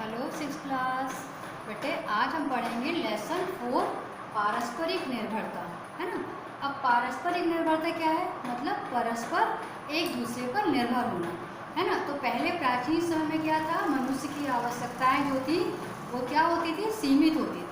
Hello six class बेटे, आज हम पढ़ेंगे लेसन 4 पारस्परिक निर्भरता, है ना। अब पारस्परिक निर्भरता क्या है? मतलब परस्पर एक दूसरे पर निर्भर होना, है ना। तो पहले प्राचीन समय में क्या था? मनुष्य की आवश्यकताएं जो थी वो क्या होती थी? सीमित होती थी।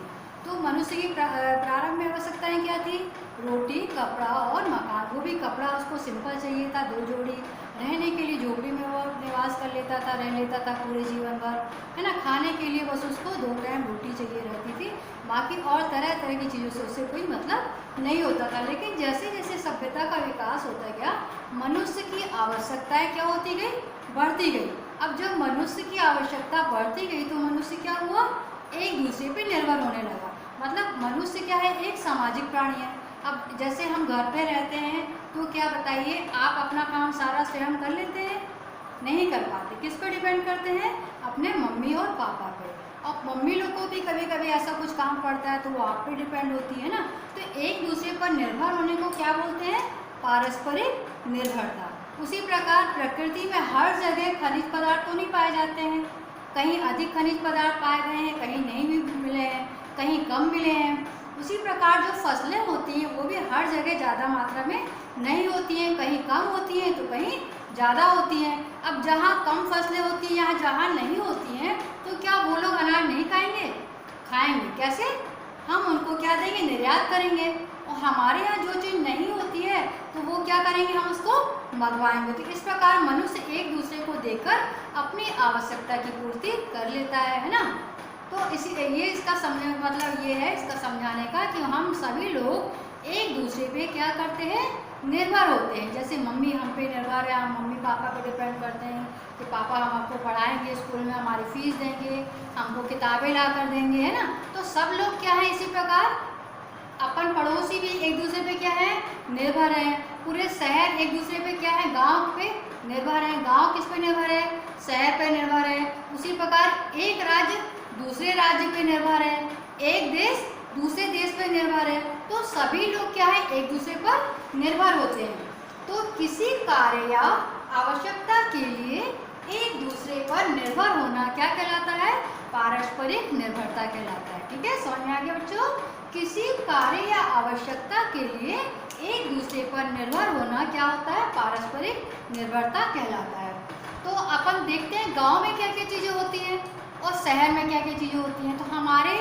तो मनुष्य की प्रारंभ में आवश्यकताएं क्या थी? रोटी, कपड़ा और मकान। वो भी कपड़ा उसको सिंपल चाहिए था, 2 जोड़ी। रहने के लिए झोपड़ी में वो निवास कर लेता था, रह लेता था पूरे जीवन भर, है ना। खाने के लिए बस उसको 2 टाइम रोटी चाहिए रहती थी, बाकी और तरह तरह की चीज़ों से उससे कोई मतलब नहीं होता था। लेकिन जैसे जैसे सभ्यता का विकास होता गया, मनुष्य की आवश्यकताएं क्या होती गई? बढ़ती गई। अब जब मनुष्य की आवश्यकता बढ़ती गई तो मनुष्य क्या हुआ? एक दूसरे पर निर्भर होने लगा। मतलब मनुष्य क्या है? एक सामाजिक प्राणी है। अब जैसे हम घर पे रहते हैं तो क्या बताइए, आप अपना काम सारा स्वयं कर लेते हैं? नहीं कर पाते। किस पे डिपेंड करते हैं? अपने मम्मी और पापा पे। और मम्मी लोग को भी कभी कभी ऐसा कुछ काम पड़ता है तो वो आप पे डिपेंड होती है ना। तो एक दूसरे पर निर्भर होने को क्या बोलते हैं? पारस्परिक निर्भरता। उसी प्रकार प्रकृति में हर जगह खनिज पदार्थ तो नहीं पाए जाते हैं। कहीं अधिक खनिज पदार्थ पाए गए हैं, कहीं नहीं भी मिले हैं, कहीं कम मिले हैं। उसी प्रकार जो फसलें होती हैं वो भी हर जगह ज़्यादा मात्रा में नहीं होती हैं, कहीं कम होती हैं तो कहीं ज़्यादा होती हैं। अब जहाँ कम फसलें होती हैं, यहाँ जहाँ नहीं होती हैं, तो क्या वो लोग अनाज नहीं खाएंगे? खाएंगे। कैसे? हम उनको क्या देंगे? निर्यात करेंगे। और हमारे यहाँ जो चीज़ नहीं होती है तो वो क्या करेंगे? हम उसको मंगवाएंगे। तो इस प्रकार मनुष्य एक दूसरे को देकर अपनी आवश्यकता की पूर्ति कर लेता है ना। तो इसी ये इसका मतलब ये है इसका समझाने का कि हम सभी लोग एक दूसरे पे क्या करते हैं? निर्भर होते हैं। जैसे मम्मी हम पे निर्भर है, हम मम्मी पापा पे डिपेंड करते हैं कि पापा हम आपको पढ़ाएंगे, स्कूल में हमारी फीस देंगे, हमको किताबें ला कर देंगे, है ना। तो सब लोग क्या है? इसी प्रकार अपन पड़ोसी भी एक दूसरे पे क्या है? निर्भर है। पूरे शहर एक दूसरे पे क्या है? गांव पे निर्भर है। गांव किस पे निर्भर है? शहर पे निर्भर है। उसी प्रकार एक राज्य दूसरे राज्य पे निर्भर है, एक देश दूसरे देश पे निर्भर है। तो सभी लोग क्या है? एक दूसरे पर निर्भर होते हैं। तो किसी कार्य या आवश्यकता के लिए एक दूसरे पर निर्भर होना क्या कहलाता है? पारस्परिक निर्भरता कहलाता है। ठीक है, समझ में आ गया बच्चों? किसी कार्य या आवश्यकता के लिए एक दूसरे पर निर्भर होना क्या होता है? पारस्परिक निर्भरता कहलाता है। तो अपन देखते हैं गांव में क्या क्या चीज़ें होती हैं और शहर में क्या क्या चीज़ें होती हैं। तो हमारे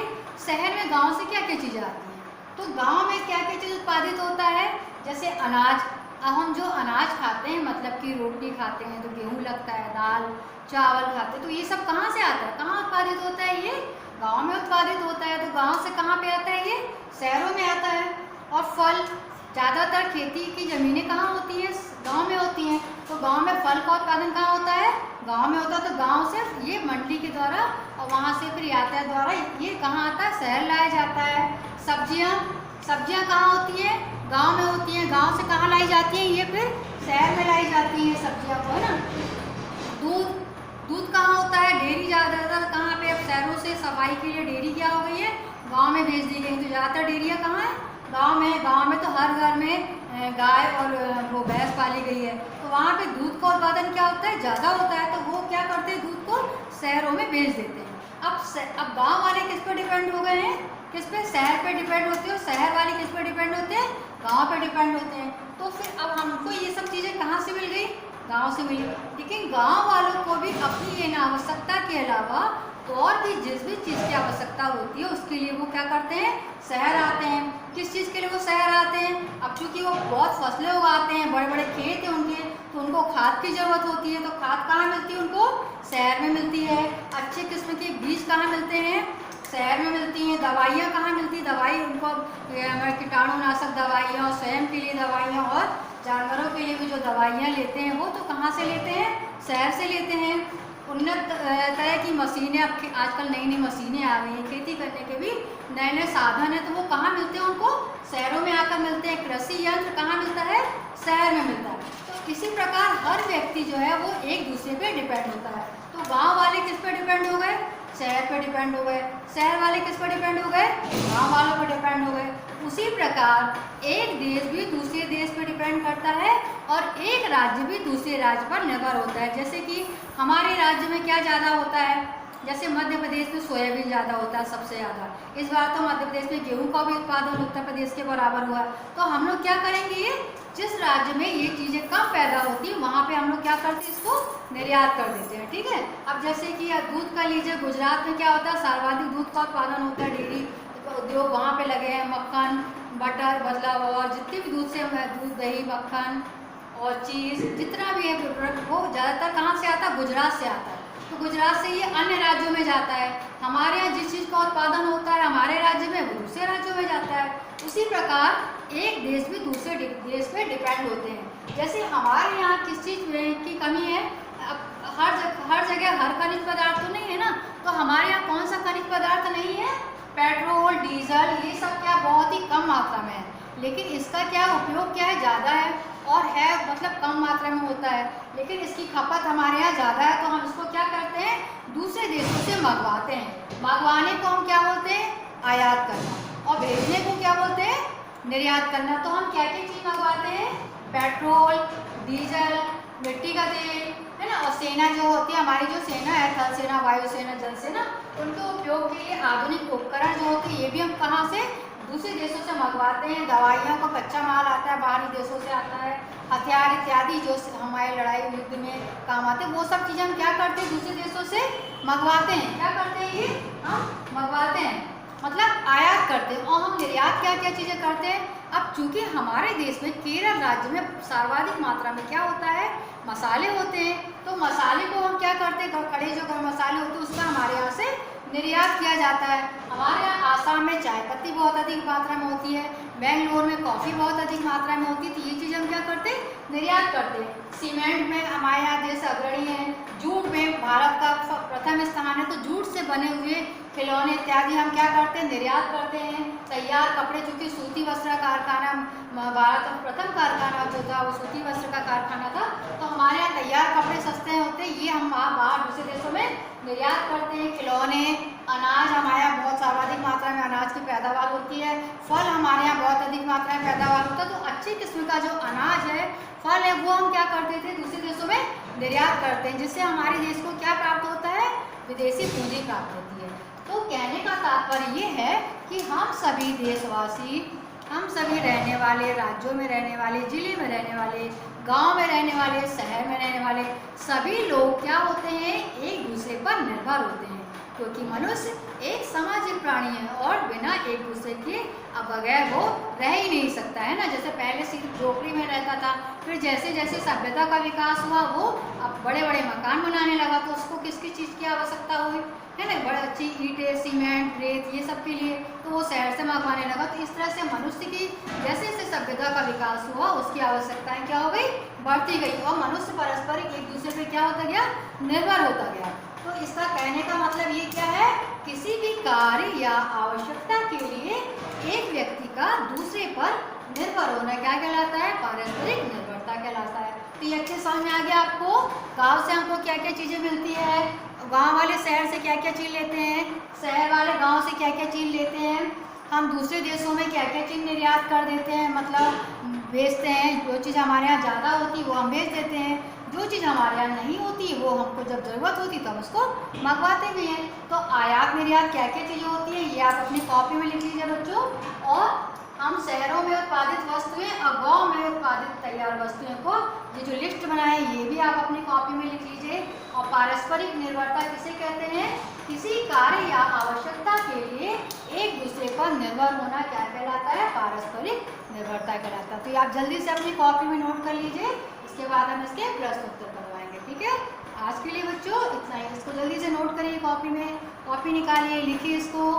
शहर में गांव से क्या क्या चीज़ें आती हैं? तो गांव में क्या क्या चीज़ उत्पादित होता है? जैसे अनाज। अब हम जो अनाज खाते हैं, मतलब कि रोटी खाते हैं तो गेहूँ लगता है, दाल चावल खाते हैं, तो ये सब कहाँ से आता है? कहाँ उत्पादित होता है? ये गांव में उत्पादित होता है। तो गांव से कहाँ पे आता है? ये शहरों में आता है। और फल, ज़्यादातर खेती की ज़मीनें कहाँ होती हैं? गांव में होती हैं। तो गांव में फल का उत्पादन कहाँ होता है? गांव में होता है। तो गांव से ये मंडी के द्वारा और वहाँ से फिर यातायात द्वारा ये कहाँ आता है? शहर लाया जाता है। सब्जियाँ कहाँ होती हैं? गांव में होती हैं। गांव से कहाँ लाई जाती हैं? ये फिर शहर में लाई जाती हैं सब्जियाँ को, है ना। दूध कहाँ होता है? डेयरी ज़्यादातर कहाँ पे? अब शहरों से सफाई के लिए डेयरी क्या हो गई है? गांव में भेज दी गई। तो ज़्यादातर डेयरियाँ कहाँ है? गांव में। गांव में तो हर घर में गाय और वो भैंस पाली गई है। तो वहाँ पे दूध का उत्पादन क्या होता है? ज़्यादा होता है। तो वो क्या करते हैं? दूध को शहरों में भेज देते हैं। अब गाँव वाले किस पर डिपेंड हो गए हैं? किस पे? शहर पे डिपेंड होते हैं। और शहर वाले किस पर डिपेंड होते हैं? गाँव पे डिपेंड होते हैं। तो फिर अब हमको ये सब चीज़ें कहाँ से मिल गई? गांव से मिली। लेकिन गांव वालों को भी अपनी ये आवश्यकता के अलावा तो और भी जिस भी चीज़ की आवश्यकता होती है उसके लिए वो क्या करते हैं? शहर आते हैं। किस चीज़ के लिए वो शहर आते हैं? अब चूँकि वो बहुत फसलें उगाते हैं, बड़े बड़े खेत हैं उनके, तो उनको खाद की ज़रूरत होती है। तो खाद कहाँ मिलती है उनको? शहर में मिलती है। अच्छे किस्म के बीज कहाँ मिलते हैं? शहर में मिलती हैं। दवाइयाँ कहाँ मिलती है? दवाई उनको कीटाणुनाशक दवाइयाँ और स्वयं के लिए दवाइयाँ और जानवरों के लिए भी जो दवाइयाँ लेते हैं वो तो कहाँ से लेते हैं? शहर से लेते हैं। उन्नत तरह की मशीनें, अब आजकल नई नई मशीनें आ गई हैं, खेती करने के भी नए नए साधन हैं, तो वो कहाँ मिलते हैं? उनको शहरों में आकर मिलते हैं। कृषि यंत्र कहाँ मिलता है? शहर में मिलता है। तो इसी प्रकार हर व्यक्ति जो है वो एक दूसरे पे डिपेंड होता है। तो गाँव वाले किस पे डिपेंड हो गए? शहर पर डिपेंड हो गए। शहर वाले किस पर डिपेंड हो गए? गाँव वालों पर डिपेंड हो गए। उसी प्रकार एक देश भी दूसरे देश पर डिपेंड करता है और एक राज्य भी दूसरे राज्य पर निर्भर होता है। जैसे कि हमारे राज्य में क्या ज़्यादा होता है? जैसे मध्य प्रदेश में सोयाबीन ज़्यादा होता है सबसे ज़्यादा, इस बार तो मध्य प्रदेश में गेहूं का भी उत्पादन उत्तर प्रदेश के बराबर हुआ। तो हम लोग क्या करेंगे, ये जिस राज्य में ये चीज़ें कम पैदा होती है वहाँ पे हम लोग क्या करते हैं, इसको निर्यात कर देते हैं। ठीक है, अब जैसे कि दूध का लीजिए, गुजरात में क्या होता है, सर्वाधिक दूध का उत्पादन होता है, डेयरी उद्योग वहाँ पे लगे हैं, मक्खन, बटर, मतलब और जितने भी दूध से दूध, दही, मक्खन और चीज़ जितना भी है प्रोडक्ट वो ज़्यादातर कहाँ से आता है, गुजरात से आता है। तो गुजरात से ये अन्य राज्यों में जाता है। हमारे यहाँ जिस चीज़ का उत्पादन होता है हमारे राज्य में, वो दूसरे राज्यों में जाता है। उसी प्रकार एक देश भी दूसरे देश पे डिपेंड होते हैं। जैसे हमारे यहाँ किस चीज़ की कमी है, अब हर जगह हर खनिज पदार्थ तो नहीं है ना, तो हमारे यहाँ कौन सा खनिज पदार्थ नहीं है, पेट्रोल, डीजल, ये सब क्या बहुत ही कम मात्रा में है। लेकिन इसका क्या उपयोग क्या है, ज़्यादा है, और है मतलब कम मात्रा में होता है, लेकिन इसकी खपत हमारे यहाँ ज़्यादा है। तो हम इसको क्या करते हैं, दूसरे देशों से मंगवाते हैं। मंगवाने को हम क्या बोलते हैं, आयात करना, और भेजने को क्या बोलते हैं, निर्यात करना। तो हम क्या क्या चीज़ मंगवाते हैं, पेट्रोल, डीजल, मिट्टी का तेल, है ना, और सेना जो होती है हमारी, जो सेना है, थल सेना, वायु सेना, जल सेना, उनके उपयोग के लिए आधुनिक उपकरण जो होते हैं ये भी हम कहाँ से, दूसरे देशों से मंगवाते हैं। दवाइयों का कच्चा माल आता है, बाहरी देशों से आता है, हथियार इत्यादि जो हमारे लड़ाई युद्ध में काम आते हैं, वो सब चीज़ें हम क्या करते हैं, दूसरे देशों से मंगवाते हैं। क्या करते हैं, ये हम मंगवाते हैं, मतलब आयात करते हैं। और हम निर्यात क्या क्या चीज़ें करते हैं। अब चूंकि हमारे देश में केरल राज्य में सर्वाधिक मात्रा में क्या होता है, मसाले होते हैं, तो मसाले को हम क्या करते हैं, खड़े जो गर्म मसाले होते हैं उसका हमारे यहाँ से निर्यात किया जाता है। हमारे यहाँ आसाम में चाय पत्ती बहुत अधिक मात्रा में होती है, बेंगलोर में कॉफ़ी बहुत अधिक मात्रा में होती है, तो ये चीज़ हम क्या करते हैं, निर्यात करते हैं। सीमेंट में हमारे यहाँ देश अग्रणी है, जूट में भारत का प्रथम स्थान है, तो जूट से बने हुए खिलौने इत्यादि हम क्या करते हैं, निर्यात करते हैं। तैयार कपड़े, चूँकि सूती वस्त्र कारखाना भारत का प्रथम कारखाना जो था वो सूती वस्त्र का कारखाना था, तो हमारे यहाँ तैयार कपड़े सस्ते होते हैं, ये हम बाहर दूसरे देशों में निर्यात करते हैं। खिलौने, अनाज, हमारे यहाँ बहुत सर्वाधिक मात्रा में अनाज की पैदावार होती है, फल हमारे यहाँ बहुत अधिक मात्रा में पैदावार होता है, तो अच्छी किस्म का जो अनाज है, फल है, वो हम क्या करते थे, दूसरे देशों में निर्यात करते हैं, जिससे हमारे देश को क्या प्राप्त होता है, विदेशी पूंजी प्राप्त होती है। तो कहने का तात्पर्य ये है कि हम सभी देशवासी, हम सभी रहने वाले, राज्यों में रहने वाले, जिले में रहने वाले, गांव में रहने वाले, शहर में रहने वाले, सभी लोग क्या होते हैं, एक दूसरे पर निर्भर होते हैं, क्योंकि मनुष्य एक सामाजिक प्राणी है और बिना एक दूसरे के बगैर वो रह ही नहीं सकता, है ना। जैसे पहले सिर्फ झोपड़ी में रहता था, फिर जैसे जैसे सभ्यता का विकास हुआ वो अब बड़े बड़े मकान बनाने लगा, तो उसको किसकी चीज़ की आवश्यकता हुई, है ना, बड़ी अच्छी ईंटें, सीमेंट, रेत, ये सब के लिए, तो वो शहर से मंगवाने लगा। तो इस तरह से मनुष्य की जैसे जैसे सभ्यता का विकास हुआ उसकी आवश्यकताएं क्या हो गई, बढ़ती गई, और मनुष्य परस्पर एक दूसरे पे क्या होता गया, निर्भर होता गया। तो इसका कहने का मतलब ये क्या है, किसी भी कार्य या आवश्यकता के लिए एक व्यक्ति का दूसरे पर निर्भर होना क्या कहलाता है, पारस्परिक निर्भरता कहलाता है। तो ये अच्छे समझ में आ गया आपको, गांव से हमको क्या क्या चीज़ें मिलती है, गांव वाले शहर से क्या क्या चीज़ लेते हैं, शहर वाले गांव से क्या क्या चीज़ लेते हैं, हम दूसरे देशों में क्या क्या चीज़ निर्यात कर देते हैं, मतलब बेचते हैं। जो चीज़ हमारे यहाँ ज़्यादा होती है वो हम बेच देते हैं, जो चीज़ हमारे यहाँ नहीं होती वो हमको जब ज़रूरत होती तब उसको मंगवाते भी हैं। तो आयात निर्यात क्या क्या चीज़ें होती हैं ये आप अपनी कॉपी में लिख लीजिए बच्चों। और हम शहरों में उत्पादित वस्तुएं और गांव में उत्पादित तैयार वस्तुओं को ये जो लिस्ट बनाए ये भी आप अपनी कॉपी में लिख लीजिए। और पारस्परिक निर्भरता किसे कहते हैं, किसी कार्य या आवश्यकता के लिए एक दूसरे पर निर्भर होना क्या कहलाता है, पारस्परिक निर्भरता कहलाता है। तो ये आप जल्दी से अपनी कॉपी में नोट कर लीजिए, इसके बाद हम इसके प्रश्न उत्तर करवाएंगे। ठीक है, आज के लिए बच्चों इतना ही, इसको जल्दी से नोट करिए, कॉपी में कॉपी निकालिए, लिखिए इसको।